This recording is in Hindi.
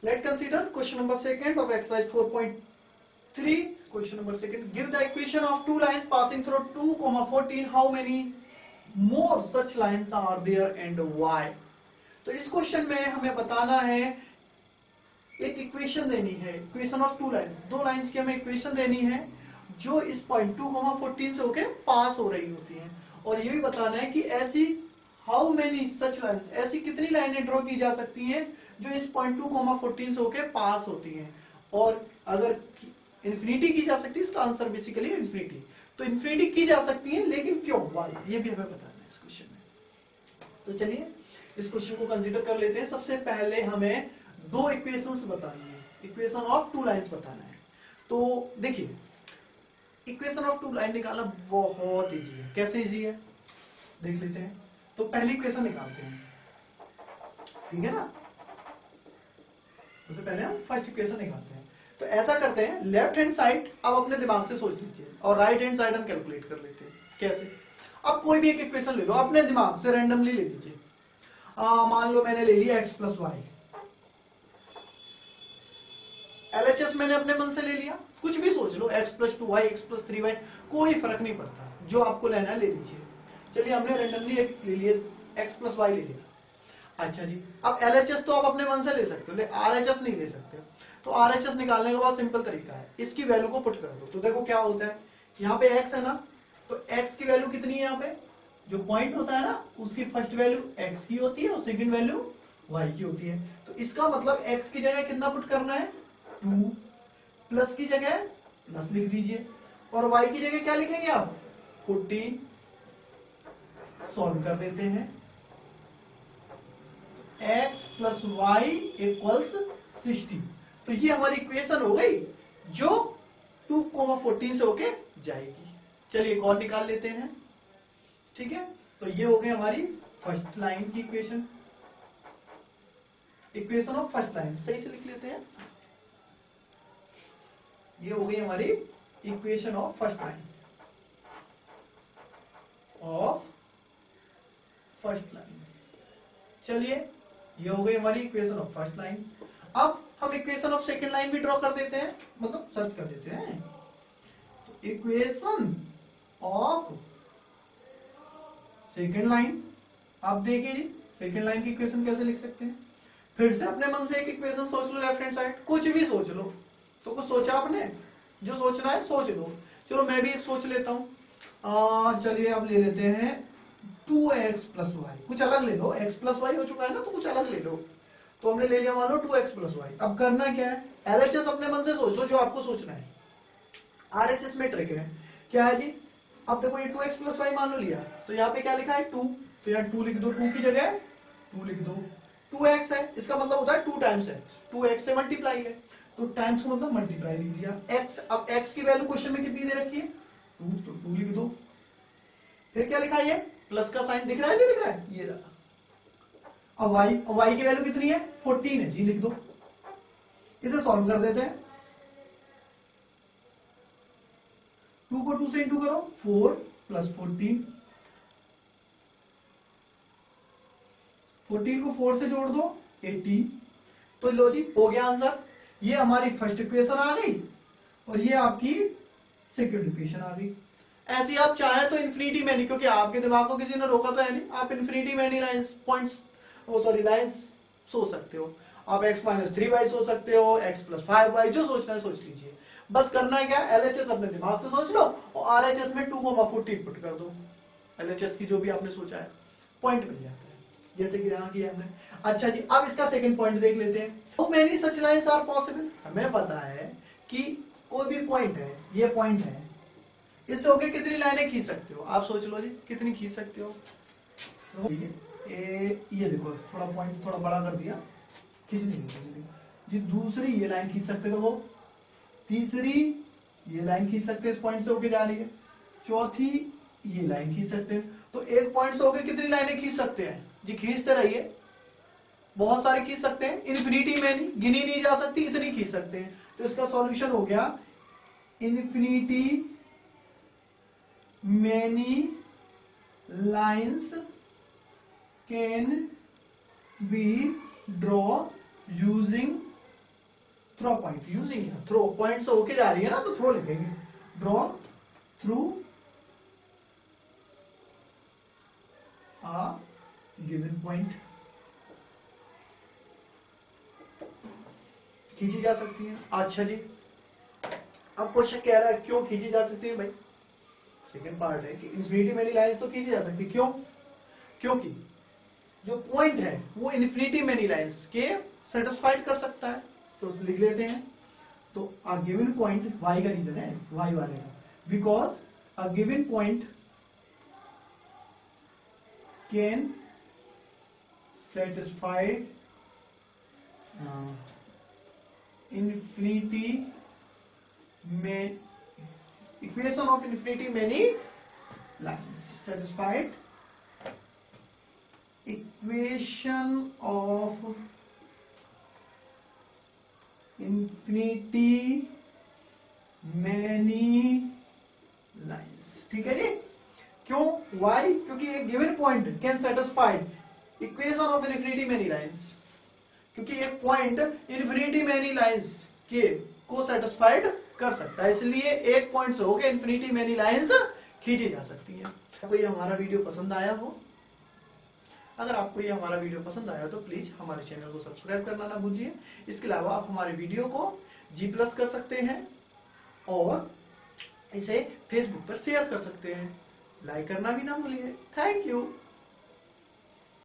Let's consider question number second of exercise 4.3. Question number second. Give the equation of two lines passing through 2, 14. How many more such lines are there and why? तो इस क्वेश्चन में हमें बताना है, एक इक्वेशन देनी है, इक्वेशन ऑफ टू लाइंस, दो लाइंस की हमें इक्वेशन देनी है जो इस पॉइंट 2, 14 से होके पास हो रही होती हैं, और ये भी बताना है कि ऐसी हाउ मेनी सच लाइंस, ऐसी कितनी लाइनें ड्रॉ की जा सकती हैं जो इस पॉइंट 2, 14 से होके पास होती हैं, और अगर इन्फिनिटी की जा सकती है, इसका आंसर बेसिकली इन्फिनिटी, तो इन्फिनिटी की जा सकती है, लेकिन क्यों, वाई, ये भी हमें बताना है इस क्वेश्चन में। तो चलिए इस क्वेश्चन को कंसीडर कर लेते हैं। सबसे पहले हमें दो इक्वेशंस बतानी है, इक्वेशन ऑफ टू लाइंस बताना है। तो देखिए, इक्वेशन ऑफ टू लाइन निकालना बहुत इजी है। कैसे इजी है देख लेते हैं। तो पहली इक्वेशन निकालते हैं, ठीक है ना। सबसे पहले हम फर्स्ट इक्वेशन निकालते हैं। तो ऐसा करते हैं, लेफ्ट हैंड साइड अब अपने दिमाग से सोच लीजिए, और राइट हैंड साइड हम कैलकुलेट कर लेते हैं। कैसे? अब कोई भी एक इक्वेशन ले लो, अपने दिमाग से रैंडमली ले लीजिए। मान लो मैंने ले लिया x प्लस वाई, LHS मैंने अपने मन से ले लिया, कुछ भी सोच लो, x plus 2y, x plus 3y, कोई फर्क नहीं पड़ता, जो आपको लेना है ले लीजिए। चलिए हमने रैंडमली एक ले लिया, x प्लस वाई ले लिया। अच्छा जी, अब LHS तो आप अपने मन से ले सकते हो, RHS नहीं ले सकते। तो RHS निकालने का बहुत सिंपल तरीका है, इसकी वैल्यू को पुट कर दो। तो देखो क्या होता है, यहाँ पे x है ना, तो x की वैल्यू कितनी है, यहाँ पे जो पॉइंट होता है ना, उसकी फर्स्ट वैल्यू x की होती है और सेकंड वैल्यू y की होती है। तो इसका मतलब x की जगह कितना पुट करना है, 2, प्लस की जगह प्लस लिख दीजिए, और y की जगह क्या लिखेंगे आप, 14। सॉल्व कर देते हैं, x प्लस वाई इक्वल्स 60। तो ये हमारी इक्वेशन हो गई जो 2, 14 से होके जाएगी। चलिए एक और निकाल लेते हैं, ठीक है। तो ये हो गई हमारी फर्स्ट लाइन की equation, equation of first line, सही से लिख लेते हैं। ये हो गई हमारी equation of first line, of first line. चलिए ये हो गई हमारी इक्वेशन ऑफ फर्स्ट लाइन। अब हम इक्वेशन ऑफ सेकंड लाइन भी ड्रॉ कर देते हैं, मतलब सर्च कर देते हैं। तो इक्वेशन ऑफ सेकेंड लाइन, आप देखिए जी, सेकेंड लाइन की इक्वेशन कैसे लिख सकते हैं। फिर से अपने मन से एक इक्वेशन सोच लो, लेफ्ट हैंड साइड, कुछ भी सोच लो। तो कुछ सोचा आपने, जो सोचना है सोच लो। चलो मैं भी एक सोच लेता हूं। चलिए अब ले लेते हैं 2x प्लस वाई, कुछ अलग ले लो, x प्लस वाई हो चुका है ना, तो कुछ अलग ले लो। तो हमने ले लिया मान लो 2x प्लस वाई। अब करना क्या है, LHS अपने मन से सोच लो जो आपको सोचना है। RHS में ट्रिक है, क्या है जी, अब देखो ये 2x प्लस वाई मान लो लिया, तो यहाँ पे क्या लिखा है 2, तो यहाँ 2 लिख दो, 2 की जगह 2 लिख दो। 2x है, इसका मतलब होता है 2 टाइम्स x, 2x से मल्टीप्लाई है, तो टाइम्स को मतलब मल्टीप्लाई लिख दिया। x, अब x की वैल्यू क्वेश्चन में कितनी दे रखी है, 2, तो 2 लिख दो। फिर क्या लिखा है, प्लस का साइन दिख रहा है, नहीं दिख रहा है, ये रहा। अब y की वैल्यू कितनी है, 14 है जी, लिख दो। इसे सॉल्व कर देते हैं, 2 को 2 से इंटू करो, 4 प्लस 14, 14 को 4 से जोड़ दो, 18। तो लो जी, हो गया आंसर। ये हमारी फर्स्ट इक्वेशन आ गई, और ये आपकी सेकंड इक्वेशन आ गई। ऐसे आप चाहे तो इन्फिनिटी में नहीं, क्योंकि आपके दिमाग को किसी ने रोका तो है नहीं, आप इन्फिनिटी में नहीं लाइन्स पॉइंट्स, लाइन्स सोच सकते हो। आप x माइनस 3y सोच सकते हो, x प्लस 5y, जो सोचना है सोच लीजिए। बस करना क्या है, LHS अपने दिमाग से सोच लो, और RHS में 2, 14 पुट कर दो। LHS की जो भी आपने सोचा है, पॉइंट मिल जाता है, जैसे कि यहाँ किया हमने। अच्छा जी, अब इसका सेकंड पॉइंट देख लेते हैं। तो many such lines are possible, हमें पता है कि कोई भी पॉइंट है, ये पॉइंट है, इससे होके कितनी लाइनें खींच सकते हो, आप सोच लो जी, कितनी खींच सकते हो। ये देखो, थोड़ा पॉइंट थोड़ा बड़ा कर दिया, खींचनी जी। दूसरी ये लाइन खींच सकते हो, तीसरी ये लाइन खींच सकते हैं, इस पॉइंट से होके जा रही है। चौथी ये लाइन खींच सकते हैं। तो एक पॉइंट से होके कितनी लाइनें खींच सकते हैं जी, खींचते रहिए, बहुत सारे खींच सकते हैं, इन्फिनिटी में नहीं, गिनी नहीं जा सकती, इतनी खींच सकते हैं। तो इसका सॉल्यूशन हो गया, infinity many lines can be drawn using through point using through point से होके जा रही है ना, तो थ्रो लिखेंगे, drawn through a given point, खींची जा सकती है। अच्छा जी, अब क्वेश्चन कह रहा है क्यों खींची जा सकती है भाई। सेकंड पार्ट है कि इन्फिनिटी मेनी लाइंस तो खींची जा सकती है, क्यों? क्योंकि जो पॉइंट है वो इन्फिनिटी मेनी लाइंस के सेटिस्फाइड कर सकता है। तो लिख लेते हैं, तो अ गिवन पॉइंट, y का रीजन है, y वाले का, because a given point can satisfied infinity equation of infinity many lines, satisfied equation of infinity many lines। ठीक है जी, क्यों? why? क्योंकि एक given point can satisfied equation of infinity many lines, क्योंकि एक पॉइंट इन्फिनिटी मेनी लाइंस के को सेटिस्फाइड कर सकता है, इसलिए एक पॉइंट से होकर इन्फिनिटी मेनी लाइंस खींची जा सकती है। आपको ये हमारा वीडियो पसंद आया हो, अगर आपको ये हमारा वीडियो पसंद आया तो प्लीज हमारे चैनल को सब्सक्राइब करना ना भूलिए। इसके अलावा आप हमारे वीडियो को G+ कर सकते हैं और इसे फेसबुक पर शेयर कर सकते हैं। लाइक करना भी ना भूलिए। Thank you.